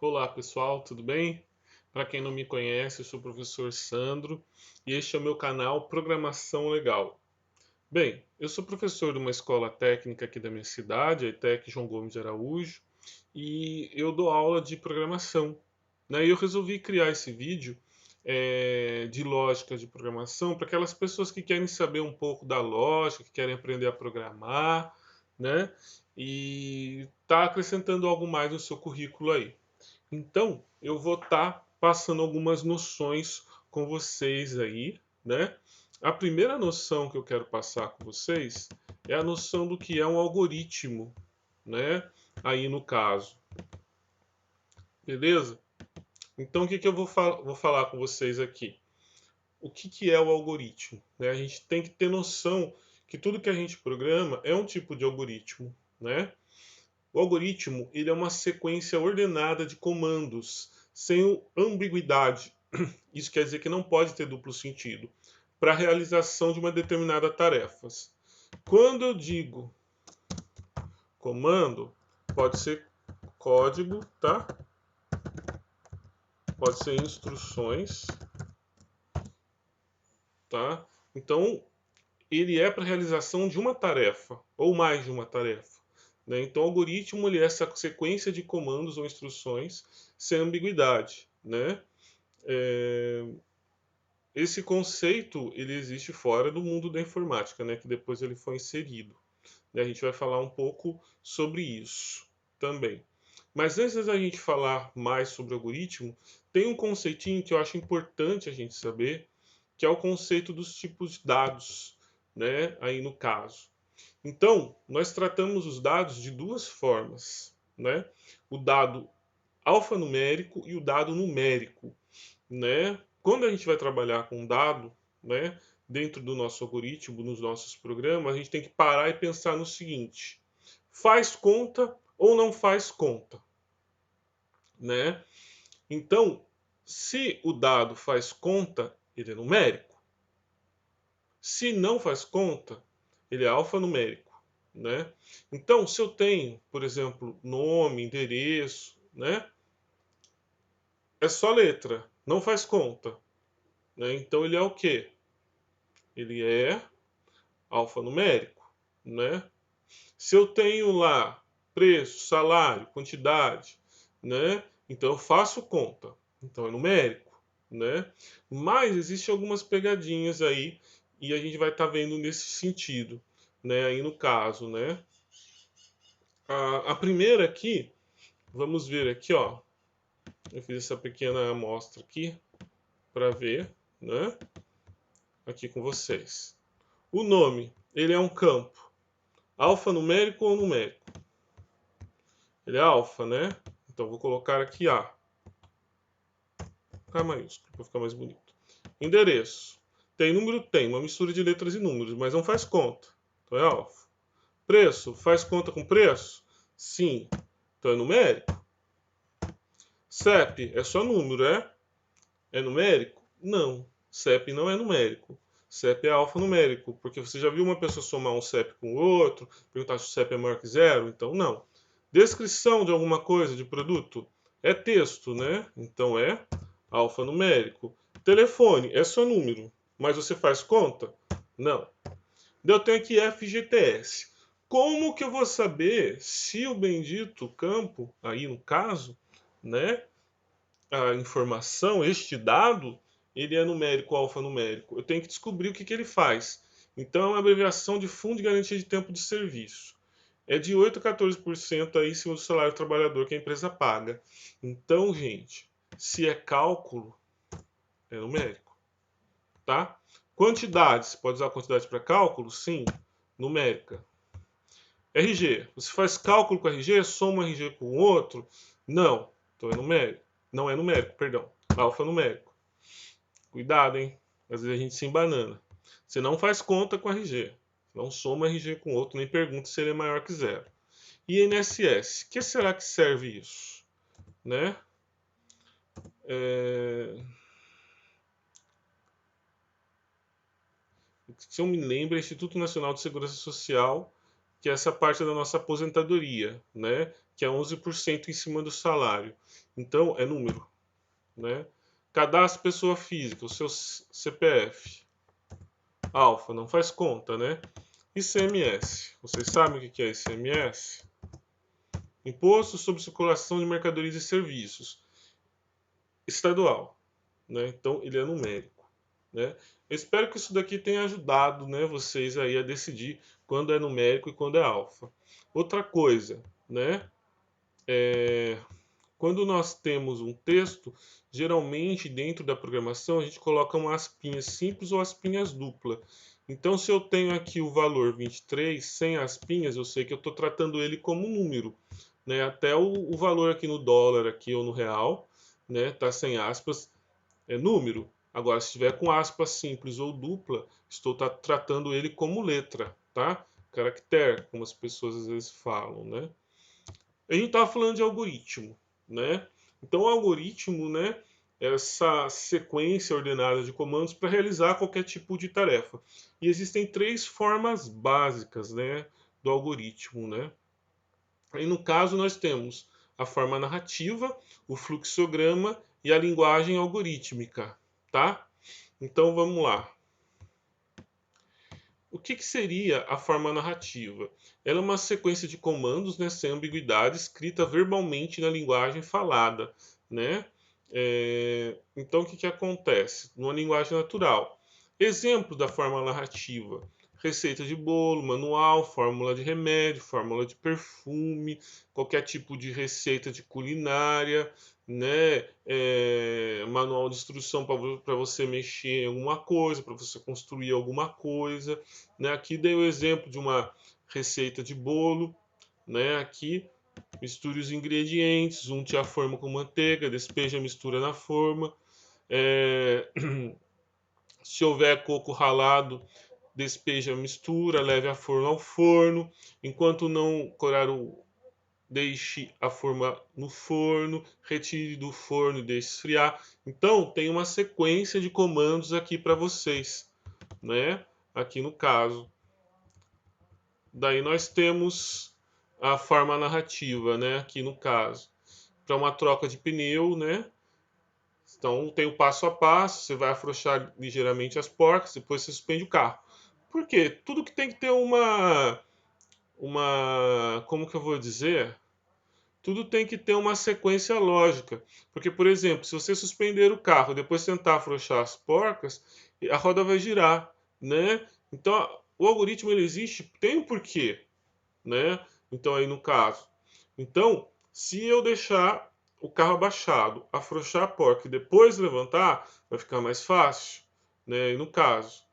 Olá pessoal, tudo bem? Para quem não me conhece, eu sou o professor Sandro e este é o meu canal Programação Legal. Bem, eu sou professor de uma escola técnica aqui da minha cidade, a ETEC João Gomes de Araújo, e eu dou aula de programação. E eu resolvi criar esse vídeo de lógica de programação para aquelas pessoas que querem saber um pouco da lógica, que querem aprender a programar, né? E tá acrescentando algo mais no seu currículo aí. Então, eu vou estar passando algumas noções com vocês aí, né? A primeira noção que eu quero passar com vocês é a noção do que é um algoritmo, né? Aí no caso, beleza? Então, o que eu vou falar com vocês aqui? O que é o algoritmo? Né? A gente tem que ter noção que tudo que a gente programa é um tipo de algoritmo, né? O algoritmo ele é uma sequência ordenada de comandos, sem ambiguidade. Isso quer dizer que não pode ter duplo sentido, para a realização de uma determinada tarefa. Quando eu digo comando, pode ser código, tá? Pode ser instruções, tá? Então, ele é para a realização de uma tarefa, ou mais de uma tarefa. Né? Então, o algoritmo ele é essa sequência de comandos ou instruções sem ambiguidade. Né? É, esse conceito ele existe fora do mundo da informática, né? Que depois ele foi inserido. E a gente vai falar um pouco sobre isso também. Mas antes da gente falar mais sobre algoritmo, tem um conceitinho que eu acho importante a gente saber, que é o conceito dos tipos de dados, né? Aí no caso. Então, nós tratamos os dados de duas formas, né? O dado alfanumérico e o dado numérico, né? Quando a gente vai trabalhar com dado, né, dentro do nosso algoritmo, nos nossos programas, a gente tem que parar e pensar no seguinte: faz conta ou não faz conta, né? Então, se o dado faz conta, ele é numérico. Se não faz conta, ele é alfanumérico, né? Então, se eu tenho, por exemplo, nome, endereço, né? É só letra, não faz conta, né? Então ele é o quê? Ele é alfanumérico, né? Se eu tenho lá preço, salário, quantidade, né? Então eu faço conta. Então é numérico, né? Mas existem algumas pegadinhas aí e a gente vai estar vendo nesse sentido, né? Aí no caso, né? A primeira aqui, vamos ver aqui, ó. Eu fiz essa pequena amostra aqui para ver, né? Aqui com vocês. O nome, ele é um campo alfanumérico ou numérico? Ele é alfa, né? Então vou colocar aqui A. K maiúsculo, para ficar mais bonito. Endereço. Tem número? Tem. Uma mistura de letras e números, mas não faz conta. Então é alfa. Preço. Faz conta com preço? Sim. Então é numérico. CEP é só número, é? É numérico? Não. CEP não é numérico. CEP é alfanumérico, porque você já viu uma pessoa somar um CEP com o outro, perguntar se o CEP é maior que zero? Então não. Descrição de alguma coisa de produto é texto, né? Então é alfanumérico. Telefone é só número, mas você faz conta? Não. Eu tenho aqui FGTS. Como que eu vou saber se o bendito campo, aí no caso, né, a informação, este dado, ele é numérico ou alfanumérico? Eu tenho que descobrir o que ele faz. Então é uma abreviação de Fundo de Garantia de Tempo de Serviço. É de 8 a 14% aí em cima do salário do trabalhador que a empresa paga. Então, gente, se é cálculo, é numérico, tá? Quantidades, pode usar a quantidade para cálculo? Sim, numérica. RG, você faz cálculo com RG, soma um RG com o outro? Não, então é numérico. Não é numérico, perdão, alfanumérico. Cuidado, hein? Às vezes a gente se embanana. Você não faz conta com RG, não soma RG com outro, nem pergunta se ele é maior que zero. INSS, que será que serve isso? Né? Se eu me lembro, é Instituto Nacional de Segurança Social, que é essa parte da nossa aposentadoria, né? Que é 11% em cima do salário. Então, é número, né? Cadastro pessoa física, o seu CPF. Alfa, não faz conta, né? ICMS. Vocês sabem o que é ICMS? Imposto sobre Circulação de Mercadorias e Serviços. Estadual, né? Então, ele é numérico, né? Eu espero que isso daqui tenha ajudado, né, vocês aí a decidir quando é numérico e quando é alfa. Outra coisa, né? Quando nós temos um texto, geralmente dentro da programação a gente coloca uma aspinha simples ou aspinhas dupla. Então, se eu tenho aqui o valor 23 sem aspinhas, eu sei que eu estou tratando ele como número, né? Até o valor aqui no dólar aqui ou no real, né? Tá sem aspas, é número. Agora, se tiver com aspas simples ou dupla, estou tratando ele como letra, tá? Caractere, como as pessoas às vezes falam, né? A gente estava falando de algoritmo, né? Então, o algoritmo, né, é essa sequência ordenada de comandos para realizar qualquer tipo de tarefa. E existem três formas básicas, né, do algoritmo, né? Aí, no caso, nós temos a forma narrativa, o fluxograma e a linguagem algorítmica, tá? Então, vamos lá. O que seria a forma narrativa? Ela é uma sequência de comandos, né, sem ambiguidade, escrita verbalmente na linguagem falada, né? Então, o que acontece? Numa linguagem natural. Exemplo da forma narrativa: receita de bolo, manual, fórmula de remédio, fórmula de perfume, qualquer tipo de receita de culinária, né? Manual de instrução para você mexer em alguma coisa, para você construir alguma coisa, né? Aqui dei o exemplo de uma receita de bolo, né? Aqui misture os ingredientes, unte a forma com manteiga, despeje a mistura na forma. Se houver coco ralado, despeje a mistura, leve a forma ao forno. Enquanto não corar deixe a forma no forno, retire do forno e deixe esfriar. Então, tem uma sequência de comandos aqui para vocês, né? Aqui no caso. Daí nós temos a forma narrativa, né? Aqui no caso. Para uma troca de pneu, né? Então tem o passo a passo, você vai afrouxar ligeiramente as porcas, depois você suspende o carro. Por quê? Tudo que tem que ter como que eu vou dizer? Tudo tem que ter uma sequência lógica. Porque, por exemplo, se você suspender o carro e depois tentar afrouxar as porcas, a roda vai girar, né? Então, o algoritmo ele existe, tem um porquê, né? Então, aí no caso. Então, se eu deixar o carro abaixado, afrouxar a porca e depois levantar, vai ficar mais fácil, né? E no caso,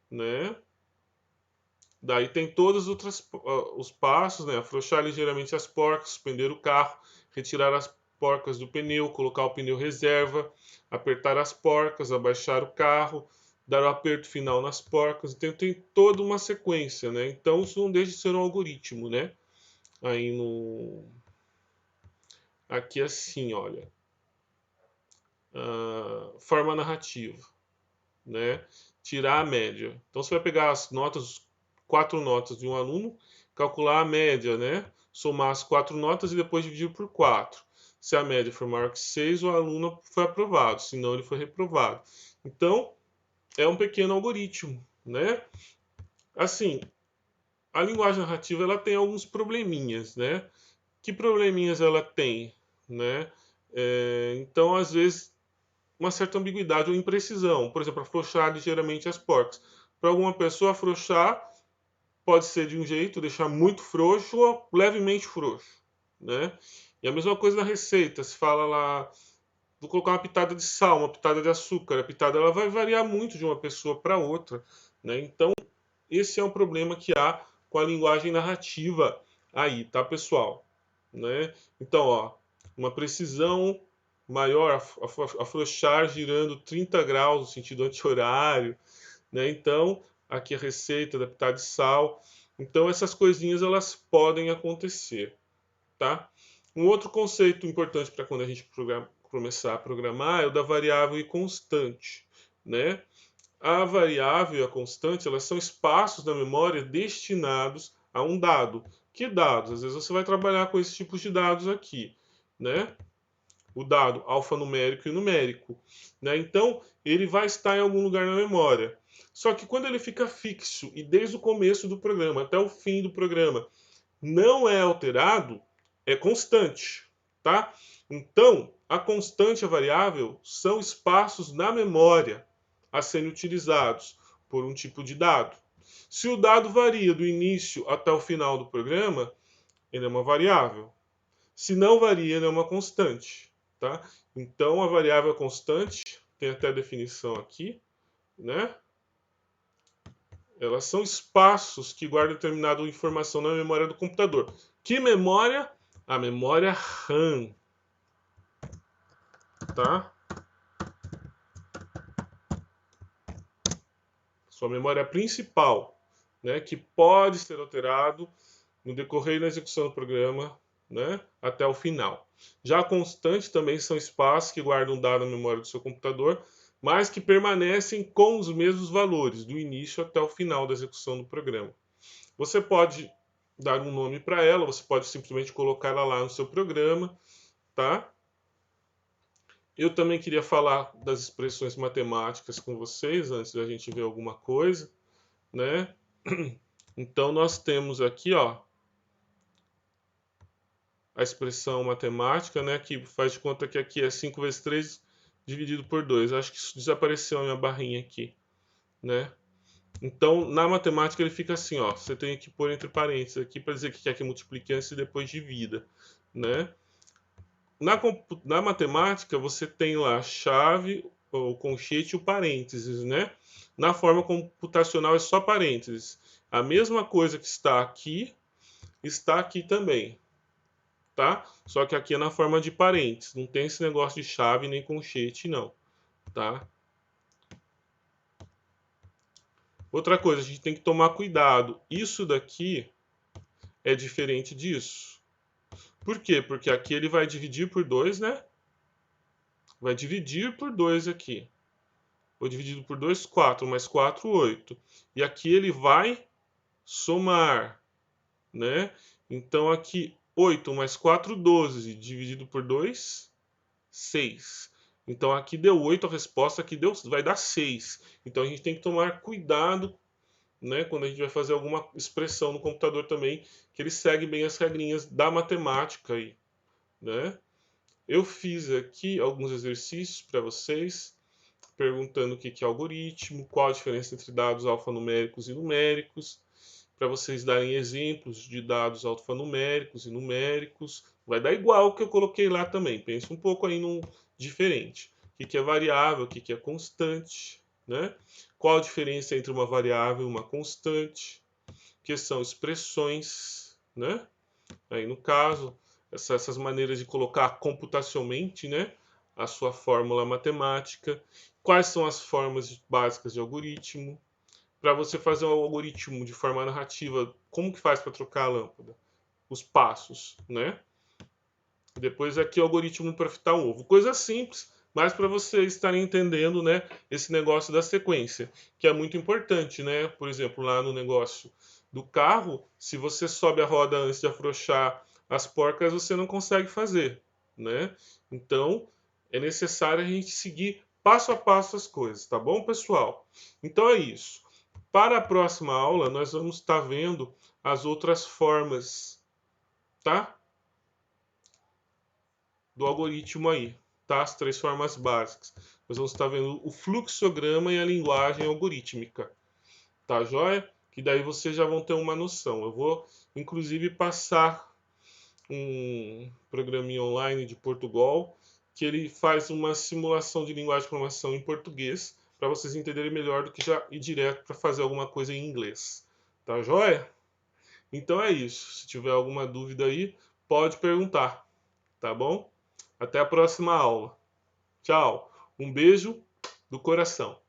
né? Daí tem todos os passos, né? Afrouxar ligeiramente as porcas, suspender o carro, retirar as porcas do pneu, colocar o pneu reserva, apertar as porcas, abaixar o carro, dar o aperto final nas porcas. Então tem toda uma sequência, né? Então isso não deixa de ser um algoritmo, né? Aí no aqui assim, olha, forma narrativa, né? Tirar a média. Então você vai pegar as notas, 4 notas de um aluno, calcular a média, né? Somar as 4 notas e depois dividir por 4. Se a média for maior que 6, o aluno foi aprovado, senão ele foi reprovado. Então, é um pequeno algoritmo, né? Assim, a linguagem narrativa ela tem alguns probleminhas, né? Que probleminhas ela tem, né? Então, às vezes, uma certa ambiguidade ou imprecisão. Por exemplo, afrouxar ligeiramente as porcas. Para alguma pessoa, afrouxar pode ser de um jeito, deixar muito frouxo ou levemente frouxo, né? E a mesma coisa na receita. Se fala lá, vou colocar uma pitada de sal, uma pitada de açúcar. A pitada ela vai variar muito de uma pessoa para outra, né? Então, esse é um problema que há com a linguagem narrativa aí, tá, pessoal? Né? Então, ó, uma precisão maior, afrouxar girando 30 graus no sentido anti-horário, né? Então, aqui a receita da pitada de sal. Então, essas coisinhas elas podem acontecer, tá? Um outro conceito importante para quando a gente começar a programar é o da variável e constante, né? A variável e a constante, elas são espaços da memória destinados a um dado. Que dados? Às vezes você vai trabalhar com esses tipos de dados aqui, né? O dado alfanumérico e numérico, né? Então, ele vai estar em algum lugar na memória. Só que quando ele fica fixo e desde o começo do programa até o fim do programa não é alterado, é constante, tá? Então, a constante e a variável são espaços na memória a serem utilizados por um tipo de dado. Se o dado varia do início até o final do programa, ele é uma variável. Se não varia, ele é uma constante, tá? Então, a variável é constante, tem até a definição aqui, né? Elas são espaços que guardam determinada informação na memória do computador. Que memória? A memória RAM, tá? Sua memória principal, né? Que pode ser alterado no decorrer da execução do programa, né? Até o final. Já a constante também são espaços que guardam dado na memória do seu computador, mas que permanecem com os mesmos valores, do início até o final da execução do programa. Você pode dar um nome para ela, você pode simplesmente colocar ela lá no seu programa, tá? Eu também queria falar das expressões matemáticas com vocês, antes da gente ver alguma coisa, né? Então, nós temos aqui, ó, a expressão matemática, né? Que faz de conta que aqui é 5 vezes 3 dividido por 2. Acho que isso desapareceu a minha barrinha aqui, né? Então, na matemática ele fica assim, ó. Você tem que pôr entre parênteses aqui para dizer que quer que multiplique antes e depois divida, né? Na matemática, você tem lá a chave, o conchete e o parênteses, né? Na forma computacional é só parênteses. A mesma coisa que está aqui também, tá? Só que aqui é na forma de parênteses. Não tem esse negócio de chave nem conchete, não, tá? Outra coisa, a gente tem que tomar cuidado. Isso daqui é diferente disso. Por quê? Porque aqui ele vai dividir por 2, né? Vai dividir por 2 aqui. Ou dividido por 2, 4, mais 4, 8. E aqui ele vai somar, né? Então aqui 8 mais 4, 12. Dividido por 2, 6. Então aqui deu 8 a resposta, aqui vai dar 6. Então a gente tem que tomar cuidado, né, quando a gente vai fazer alguma expressão no computador também, que ele segue bem as regrinhas da matemática aí, né? Eu fiz aqui alguns exercícios para vocês, perguntando o que é algoritmo, qual a diferença entre dados alfanuméricos e numéricos, para vocês darem exemplos de dados alfanuméricos e numéricos. Vai dar igual o que eu coloquei lá também, pensa um pouco aí num diferente. O que é variável, o que é constante, né? Qual a diferença entre uma variável e uma constante, que são expressões, né? Aí no caso, essas maneiras de colocar computacionalmente, né, a sua fórmula matemática, quais são as formas básicas de algoritmo, para você fazer um algoritmo de forma narrativa, como que faz para trocar a lâmpada? Os passos, né? Depois aqui o algoritmo para fritar um ovo. Coisa simples, mas para vocês estarem entendendo, né, esse negócio da sequência, que é muito importante, né? Por exemplo, lá no negócio do carro, se você sobe a roda antes de afrouxar as porcas, você não consegue fazer, né? Então, é necessário a gente seguir passo a passo as coisas, tá bom, pessoal? Então é isso. Para a próxima aula, nós vamos estar vendo as outras formas, tá? Do algoritmo aí, tá? As 3 formas básicas. Nós vamos estar vendo o fluxograma e a linguagem algorítmica, tá joia? Que daí vocês já vão ter uma noção. Eu vou, inclusive, passar um programinha online de Portugal que ele faz uma simulação de linguagem de programação em português para vocês entenderem melhor do que já ir direto para fazer alguma coisa em inglês. Tá joia? Então é isso. Se tiver alguma dúvida aí, pode perguntar, tá bom? Até a próxima aula. Tchau. Um beijo do coração.